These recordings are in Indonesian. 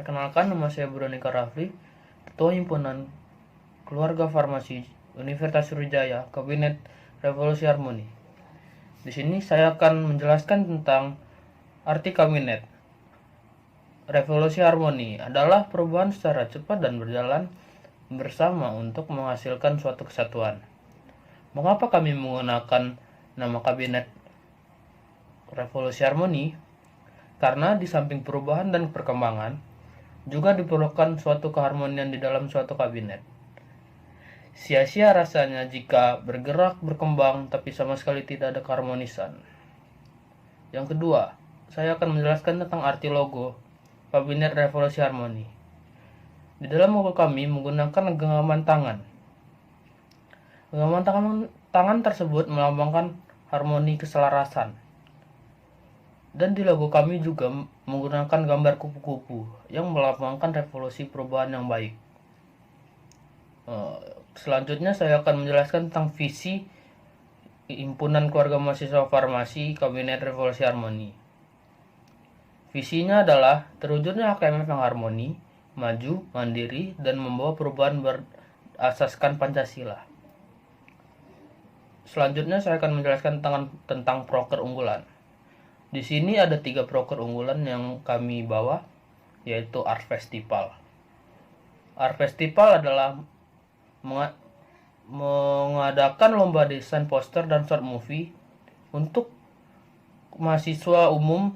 Perkenalkan, nama saya Veronica Rafli, Ketua Himpunan Keluarga Farmasi Universitas Sriwijaya, Kabinet Revolusi Harmoni. Di sini saya akan menjelaskan tentang arti kabinet. Revolusi Harmoni adalah perubahan secara cepat dan berjalan bersama untuk menghasilkan suatu kesatuan. Mengapa kami menggunakan nama kabinet Revolusi Harmoni? Karena di samping perubahan dan perkembangan, juga diperlukan suatu keharmonian di dalam suatu kabinet. Sia-sia rasanya jika bergerak berkembang tapi sama sekali tidak ada keharmonisan. Yang kedua, saya akan menjelaskan tentang arti logo Kabinet Revolusi Harmoni. Di dalam logo kami menggunakan genggaman tangan. Genggaman tangan tersebut melambangkan harmoni keselarasan. Dan di logo kami juga menggunakan gambar kupu-kupu yang melambangkan revolusi perubahan yang baik. Selanjutnya saya akan menjelaskan tentang visi Himpunan Keluarga Mahasiswa Farmasi Kabinet Revolusi Harmoni. Visinya adalah terwujudnya HKMF yang harmoni, maju, mandiri, dan membawa perubahan berasaskan Pancasila. Selanjutnya saya akan menjelaskan tentang proker unggulan. Di sini ada 3 proker unggulan yang kami bawa, yaitu Art Festival. Art Festival adalah mengadakan lomba desain poster dan short movie untuk mahasiswa umum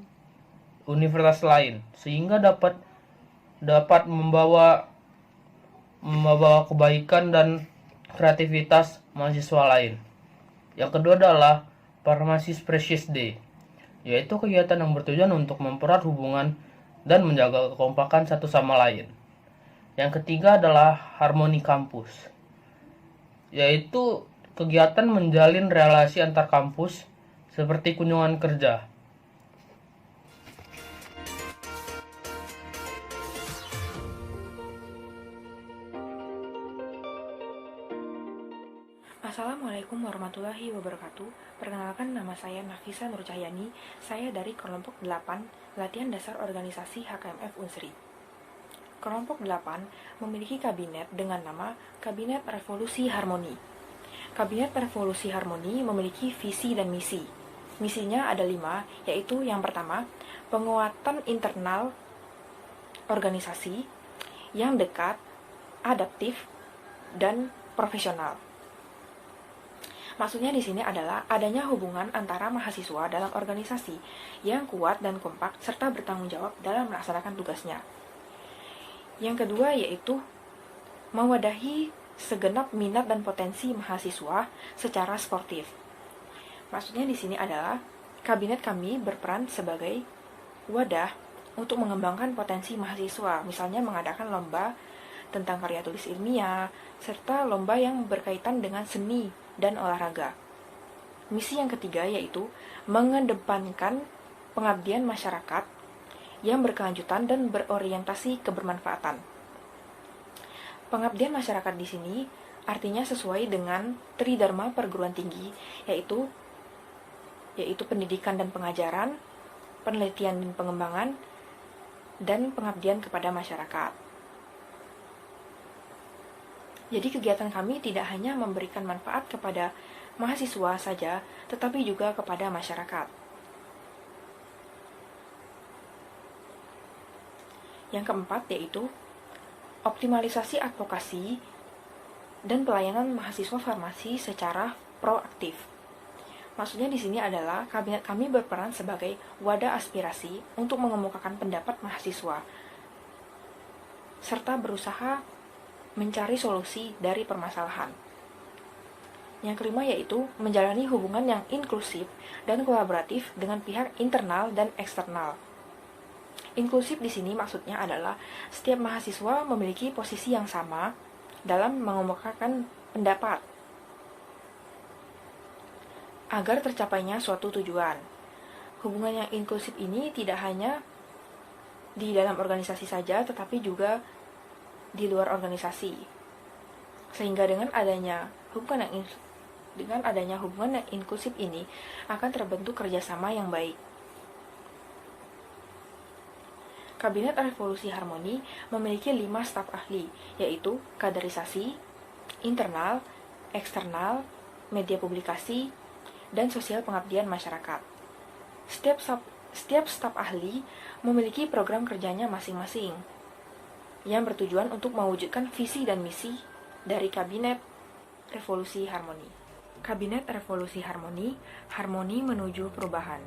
universitas lain, sehingga dapat membawa kebaikan dan kreativitas mahasiswa lain. Yang kedua adalah Farmasi Precious Day, yaitu kegiatan yang bertujuan untuk mempererat hubungan dan menjaga kekompakan satu sama lain. Yang ketiga adalah Harmoni Kampus, yaitu kegiatan menjalin relasi antar kampus seperti kunjungan kerja. Assalamualaikum warahmatullahi wabarakatuh. Perkenalkan, nama saya Nafisa Nur Cahyani. Saya dari kelompok 8 Latihan Dasar Organisasi HKMF Unsri. Kelompok 8 memiliki kabinet dengan nama Kabinet Revolusi Harmoni. Kabinet Revolusi Harmoni memiliki visi dan misi. Misinya ada 5, yaitu yang pertama, penguatan internal organisasi yang dekat, adaptif, dan profesional. Maksudnya di sini adalah adanya hubungan antara mahasiswa dalam organisasi yang kuat dan kompak serta bertanggung jawab dalam melaksanakan tugasnya. Yang kedua yaitu mewadahi segenap minat dan potensi mahasiswa secara sportif. Maksudnya di sini adalah kabinet kami berperan sebagai wadah untuk mengembangkan potensi mahasiswa, misalnya mengadakan lomba tentang karya tulis ilmiah, serta lomba yang berkaitan dengan seni dan olahraga. Misi yang ketiga yaitu mengedepankan pengabdian masyarakat yang berkelanjutan dan berorientasi kebermanfaatan. Pengabdian masyarakat di sini artinya sesuai dengan Tridharma perguruan tinggi, yaitu pendidikan dan pengajaran, penelitian dan pengembangan, dan pengabdian kepada masyarakat. Jadi kegiatan kami tidak hanya memberikan manfaat kepada mahasiswa saja, tetapi juga kepada masyarakat. Yang keempat yaitu optimalisasi advokasi dan pelayanan mahasiswa farmasi secara proaktif. Maksudnya di sini adalah kabinet kami berperan sebagai wadah aspirasi untuk mengemukakan pendapat mahasiswa, serta berusaha mencari solusi dari permasalahan. Yang kelima yaitu menjalani hubungan yang inklusif dan kolaboratif dengan pihak internal dan eksternal. Inklusif di sini maksudnya adalah setiap mahasiswa memiliki posisi yang sama dalam mengemukakan pendapat agar tercapainya suatu tujuan. Hubungan yang inklusif ini tidak hanya di dalam organisasi saja, tetapi juga di luar organisasi. Sehingga dengan adanya hubungan yang inklusif ini akan terbentuk kerjasama yang baik. Kabinet Revolusi Harmoni memiliki 5 staf ahli, yaitu kaderisasi, internal, eksternal, media publikasi, dan sosial pengabdian masyarakat. Setiap staf ahli memiliki program kerjanya masing-masing, yang bertujuan untuk mewujudkan visi dan misi dari Kabinet Revolusi Harmoni. Kabinet Revolusi Harmoni, harmoni menuju perubahan.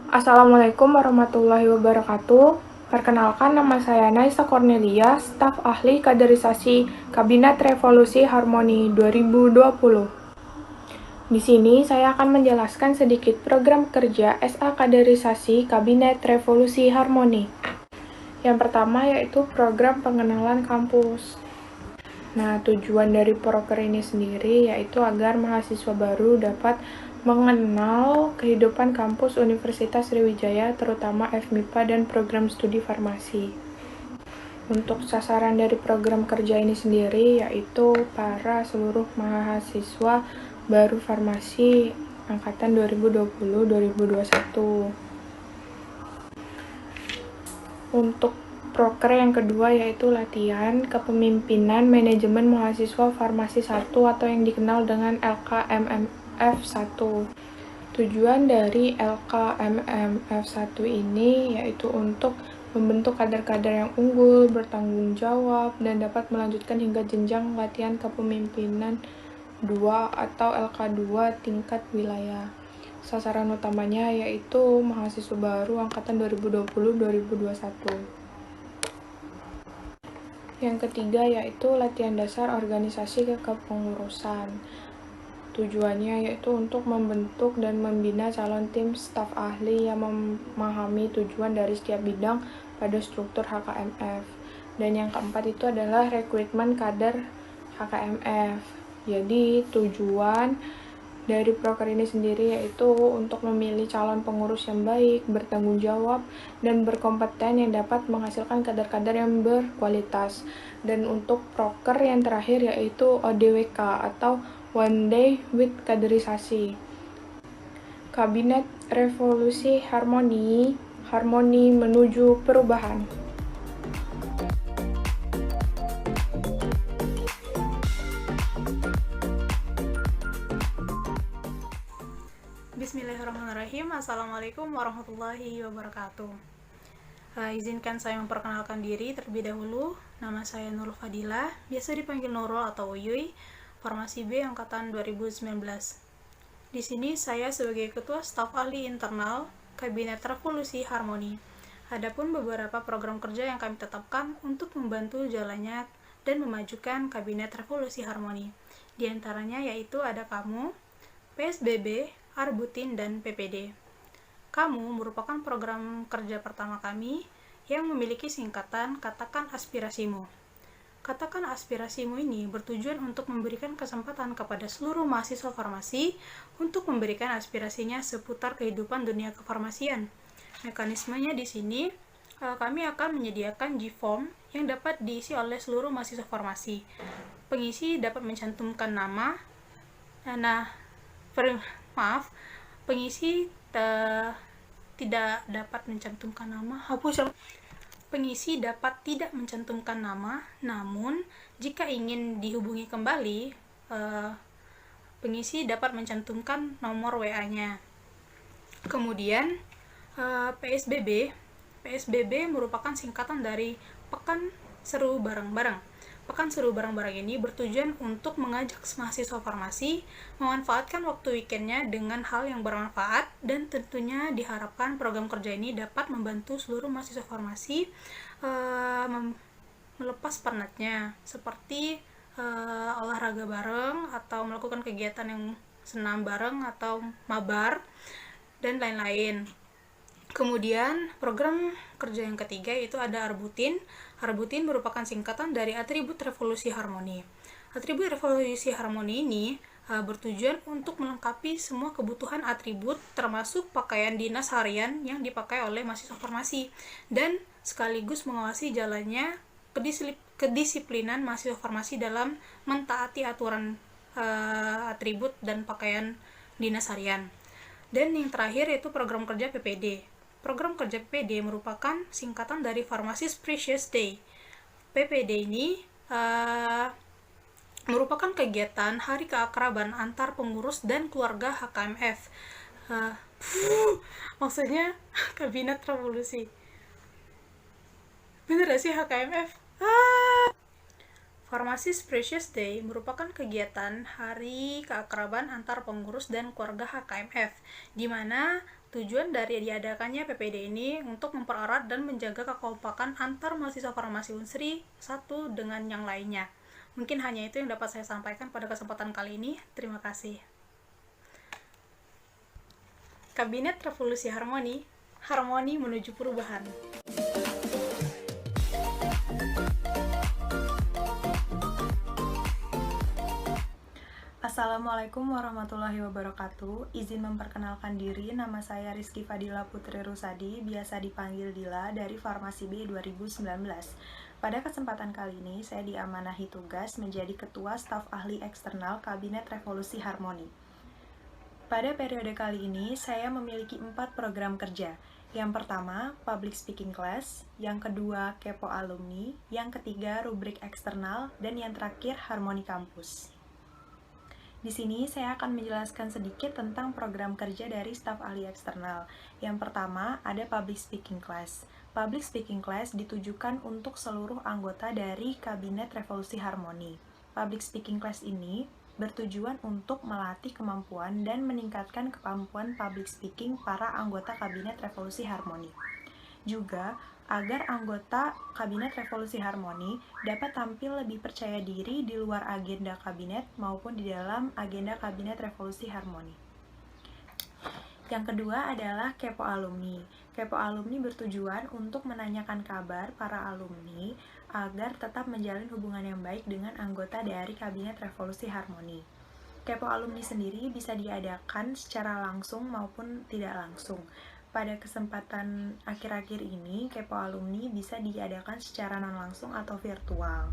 Assalamualaikum warahmatullahi wabarakatuh. Perkenalkan, nama saya Naisa Cornelia, staf ahli kaderisasi Kabinet Revolusi Harmoni 2020. Di sini saya akan menjelaskan sedikit program kerja SA Kaderisasi Kabinet Revolusi Harmoni. Yang pertama yaitu program pengenalan kampus. Nah, tujuan dari proker ini sendiri yaitu agar mahasiswa baru dapat mengenal kehidupan kampus Universitas Sriwijaya, terutama FMIPA dan program studi farmasi. Untuk sasaran dari program kerja ini sendiri yaitu para seluruh mahasiswa baru farmasi angkatan 2020-2021. Untuk proker yang kedua yaitu latihan kepemimpinan manajemen mahasiswa farmasi 1 atau yang dikenal dengan LKMMF1. Tujuan dari LKMMF1 ini yaitu untuk membentuk kader-kader yang unggul, bertanggung jawab, dan dapat melanjutkan hingga jenjang latihan kepemimpinan 2 atau LK2 tingkat wilayah. Sasaran utamanya yaitu mahasiswa baru angkatan 2020-2021. Yang ketiga yaitu latihan dasar organisasi kepengurusan. Tujuannya yaitu untuk membentuk dan membina calon tim staf ahli yang memahami tujuan dari setiap bidang pada struktur HKMF. Dan yang keempat itu adalah rekrutmen kader HKMF. Jadi tujuan dari proker ini sendiri yaitu untuk memilih calon pengurus yang baik, bertanggung jawab, dan berkompeten yang dapat menghasilkan kader-kader yang berkualitas. Dan untuk proker yang terakhir yaitu ODWK atau One Day with Kaderisasi. Kabinet Revolusi Harmoni, harmoni menuju perubahan. Bismillahirrahmanirrahim. Assalamualaikum warahmatullahi wabarakatuh. Izinkan saya memperkenalkan diri terlebih dahulu. Nama saya Nurul Fadilah, biasa dipanggil Nurul atau Uyuy, Farmasi B angkatan 2019. Di sini saya sebagai Ketua Staf Ahli Internal Kabinet Revolusi Harmoni. Adapun beberapa program kerja yang kami tetapkan untuk membantu jalannya dan memajukan Kabinet Revolusi Harmoni. Di antaranya yaitu ada kamu, PSBB, Arbutin, dan PPD. Kamu merupakan program kerja pertama kami yang memiliki singkatan Katakan Aspirasimu. Katakan Aspirasimu ini bertujuan untuk memberikan kesempatan kepada seluruh mahasiswa farmasi untuk memberikan aspirasinya seputar kehidupan dunia kefarmasian. Mekanismenya di sini, kami akan menyediakan G-form yang dapat diisi oleh seluruh mahasiswa farmasi. Pengisi dapat mencantumkan nama, pengisi tidak dapat mencantumkan nama. Pengisi dapat tidak mencantumkan nama, namun jika ingin dihubungi kembali, pengisi dapat mencantumkan nomor WA-nya. Kemudian PSBB merupakan singkatan dari Pekan Seru Bareng-Bareng. Pekan Seru Bareng-Bareng ini bertujuan untuk mengajak mahasiswa farmasi memanfaatkan waktu weekendnya dengan hal yang bermanfaat, dan tentunya diharapkan program kerja ini dapat membantu seluruh mahasiswa farmasi melepas penatnya, seperti olahraga bareng atau melakukan kegiatan yang senam bareng atau mabar dan lain-lain. Kemudian program kerja yang ketiga itu ada Arbutin. Arbutin merupakan singkatan dari Atribut Revolusi Harmoni. Atribut Revolusi Harmoni ini bertujuan untuk melengkapi semua kebutuhan atribut termasuk pakaian dinas harian yang dipakai oleh mahasiswa farmasi, dan sekaligus mengawasi jalannya kedisiplinan mahasiswa farmasi dalam mentaati aturan atribut dan pakaian dinas harian. Dan yang terakhir yaitu program kerja PPD. Program kerja PPD merupakan singkatan dari Pharmacist Precious Day. PPD ini merupakan kegiatan hari keakraban antar pengurus dan keluarga HKMF. Maksudnya Kabinet Revolusi. Bener gak sih HKMF? Pharmacist Precious Day merupakan kegiatan hari keakraban antar pengurus dan keluarga HKMF, di mana tujuan dari diadakannya PPD ini untuk mempererat dan menjaga kekompakan antar mahasiswa farmasi Unsri satu dengan yang lainnya. Mungkin hanya itu yang dapat saya sampaikan pada kesempatan kali ini. Terima kasih. Kabinet Revolusi Harmoni, harmoni menuju perubahan. Assalamualaikum warahmatullahi wabarakatuh. Izin memperkenalkan diri, nama saya Rizky Fadila Putri Rusadi, biasa dipanggil Dila, dari Farmasi B 2019. Pada kesempatan kali ini, saya diamanahi tugas menjadi Ketua Staf Ahli Eksternal Kabinet Revolusi Harmoni. Pada periode kali ini, saya memiliki 4 program kerja. Yang pertama, Public Speaking Class, yang kedua, Kepo Alumni, yang ketiga, Rubrik Eksternal, dan yang terakhir, Harmoni Kampus. Di sini saya akan menjelaskan sedikit tentang program kerja dari staf ahli eksternal. Yang pertama, ada Public Speaking Class. Public Speaking Class ditujukan untuk seluruh anggota dari Kabinet Revolusi Harmoni. Public Speaking Class ini bertujuan untuk melatih kemampuan dan meningkatkan kemampuan public speaking para anggota Kabinet Revolusi Harmoni. Juga, agar anggota Kabinet Revolusi Harmoni dapat tampil lebih percaya diri di luar agenda kabinet maupun di dalam agenda Kabinet Revolusi Harmoni. Yang kedua adalah Kepo Alumni. Kepo Alumni bertujuan untuk menanyakan kabar para alumni agar tetap menjalin hubungan yang baik dengan anggota dari Kabinet Revolusi Harmoni. Kepo Alumni sendiri bisa diadakan secara langsung maupun tidak langsung. Pada kesempatan akhir-akhir ini, Kepo Alumni bisa diadakan secara non-langsung atau virtual.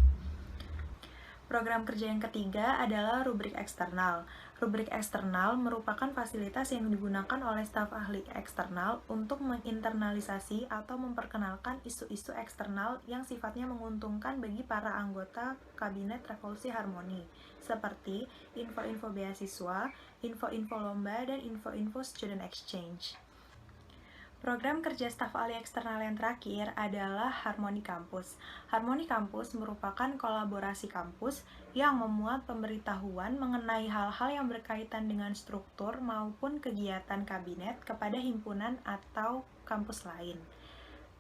Program kerja yang ketiga adalah Rubrik Eksternal. Rubrik eksternal merupakan fasilitas yang digunakan oleh staf ahli eksternal untuk menginternalisasi atau memperkenalkan isu-isu eksternal yang sifatnya menguntungkan bagi para anggota Kabinet Revolusi Harmoni, seperti info-info beasiswa, info-info lomba, dan info-info student exchange. Program kerja staf ahli eksternal yang terakhir adalah Harmoni Kampus. Harmoni Kampus merupakan kolaborasi kampus yang memuat pemberitahuan mengenai hal-hal yang berkaitan dengan struktur maupun kegiatan kabinet kepada himpunan atau kampus lain.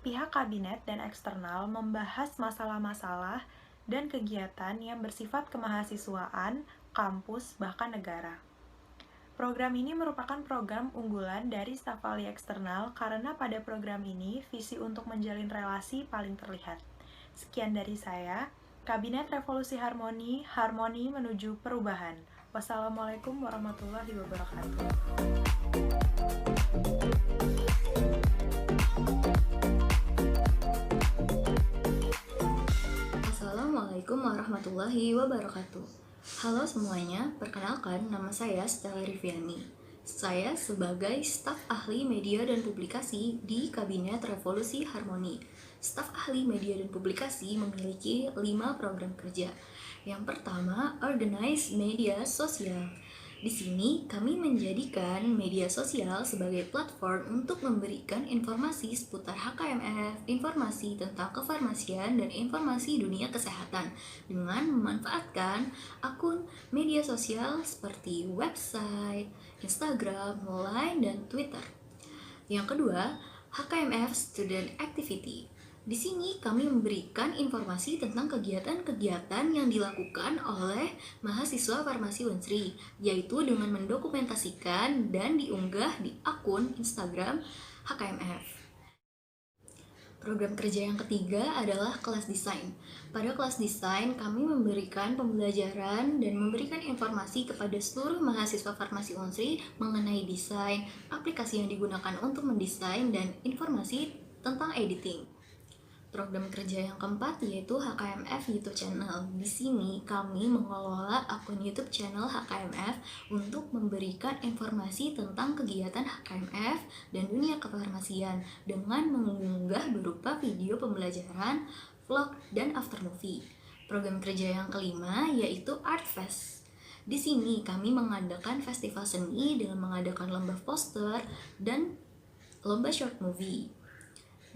Pihak kabinet dan eksternal membahas masalah-masalah dan kegiatan yang bersifat kemahasiswaan, kampus, bahkan negara. Program ini merupakan program unggulan dari staf ahli eksternal karena pada program ini visi untuk menjalin relasi paling terlihat. Sekian dari saya, Kabinet Revolusi Harmoni, harmoni menuju perubahan. Wassalamualaikum warahmatullahi wabarakatuh. Assalamualaikum warahmatullahi wabarakatuh. Halo semuanya, perkenalkan nama saya Stella Riviani. Saya sebagai staf ahli media dan publikasi di Kabinet Revolusi Harmoni. Staf ahli media dan publikasi memiliki 5 program kerja. Yang pertama, Organize Media Sosial. Di sini kami menjadikan media sosial sebagai platform untuk memberikan informasi seputar HKMF, informasi tentang kefarmasian, dan informasi dunia kesehatan dengan memanfaatkan akun media sosial seperti website, Instagram, Line, dan Twitter. Yang kedua, HKMF Student Activity. Di sini kami memberikan informasi tentang kegiatan-kegiatan yang dilakukan oleh mahasiswa farmasi Unsri, yaitu dengan mendokumentasikan dan diunggah di akun Instagram HKMF. Program kerja yang ketiga adalah kelas desain. Pada kelas desain, kami memberikan pembelajaran dan memberikan informasi kepada seluruh mahasiswa farmasi Unsri mengenai desain, aplikasi yang digunakan untuk mendesain, dan informasi tentang editing. Program kerja yang keempat yaitu HKMF YouTube channel. Di sini kami mengelola akun YouTube channel HKMF untuk memberikan informasi tentang kegiatan HKMF dan dunia kefarmasian dengan mengunggah berupa video pembelajaran, vlog, dan after movie. Program kerja yang kelima yaitu Art Fest. Di sini kami mengadakan festival seni dengan mengadakan lomba poster dan lomba short movie.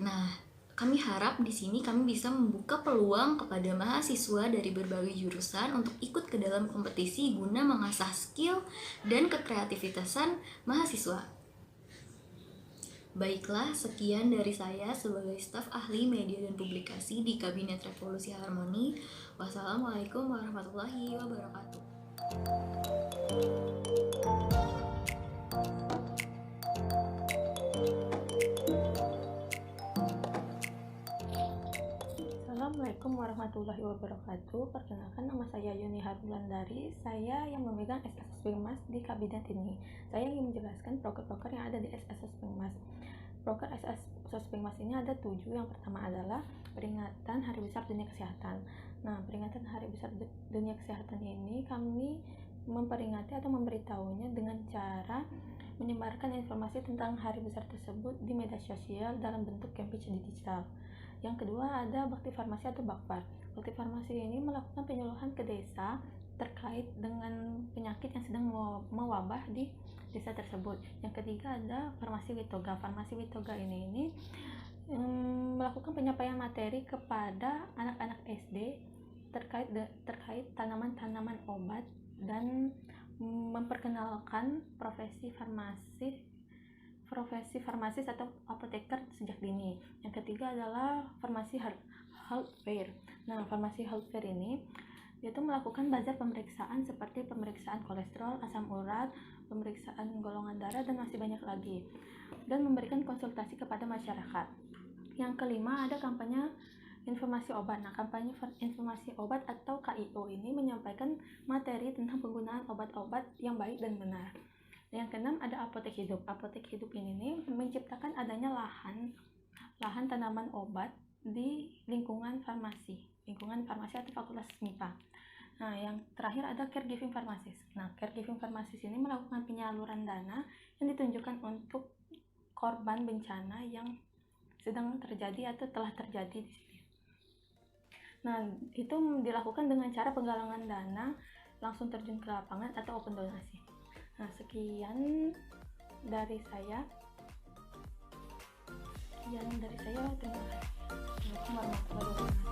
Nah, kami harap di sini kami bisa membuka peluang kepada mahasiswa dari berbagai jurusan untuk ikut ke dalam kompetisi guna mengasah skill dan kekreativitasan mahasiswa. Baiklah, sekian dari saya sebagai staf ahli media dan publikasi di Kabinet Revolusi Harmoni. Wassalamualaikum warahmatullahi wabarakatuh. Assalamualaikum warahmatullahi wabarakatuh. Perkenalkan, nama saya Yuni Harbulandari. Saya yang memegang SSS Pengmas di kabinet ini. Saya ingin menjelaskan proker-proker yang ada di SSS Pengmas. Proker SSS Pengmas ini ada 7. Yang pertama adalah peringatan Hari Besar Dunia Kesehatan. Nah, peringatan Hari Besar Dunia Kesehatan ini kami memperingati atau memberitahunya dengan cara menyebarkan informasi tentang hari besar tersebut di media sosial dalam bentuk campaign digital. Yang kedua ada bakti farmasi atau bakfar. Bakti farmasi ini melakukan penyuluhan ke desa terkait dengan penyakit yang sedang mewabah di desa tersebut. Yang ketiga ada farmasi witoga. Farmasi witoga ini melakukan penyampaian materi kepada anak-anak SD terkait tanaman-tanaman obat dan memperkenalkan profesi farmasis atau apoteker sejak dini. Yang ketiga adalah farmasi health fair. Nah, farmasi health fair ini yaitu melakukan bazar pemeriksaan seperti pemeriksaan kolesterol, asam urat, pemeriksaan golongan darah, dan masih banyak lagi, dan memberikan konsultasi kepada masyarakat. Yang kelima ada kampanye informasi obat. Nah, kampanye informasi obat atau KIO ini menyampaikan materi tentang penggunaan obat-obat yang baik dan benar. Yang keenam ada apotek hidup. Apotek hidup ini menciptakan adanya lahan tanaman obat di lingkungan farmasi atau fakultas MIPA. Nah, yang terakhir ada caregiving pharmacist. Nah, caregiving pharmacist ini melakukan penyaluran dana yang ditunjukkan untuk korban bencana yang sedang terjadi atau telah terjadi di sini. Nah, itu dilakukan dengan cara penggalangan dana, langsung terjun ke lapangan atau open donasi. Nah, sekian dari saya. Terima kasih. Assalamualaikum warahmatullahi wabarakatuh.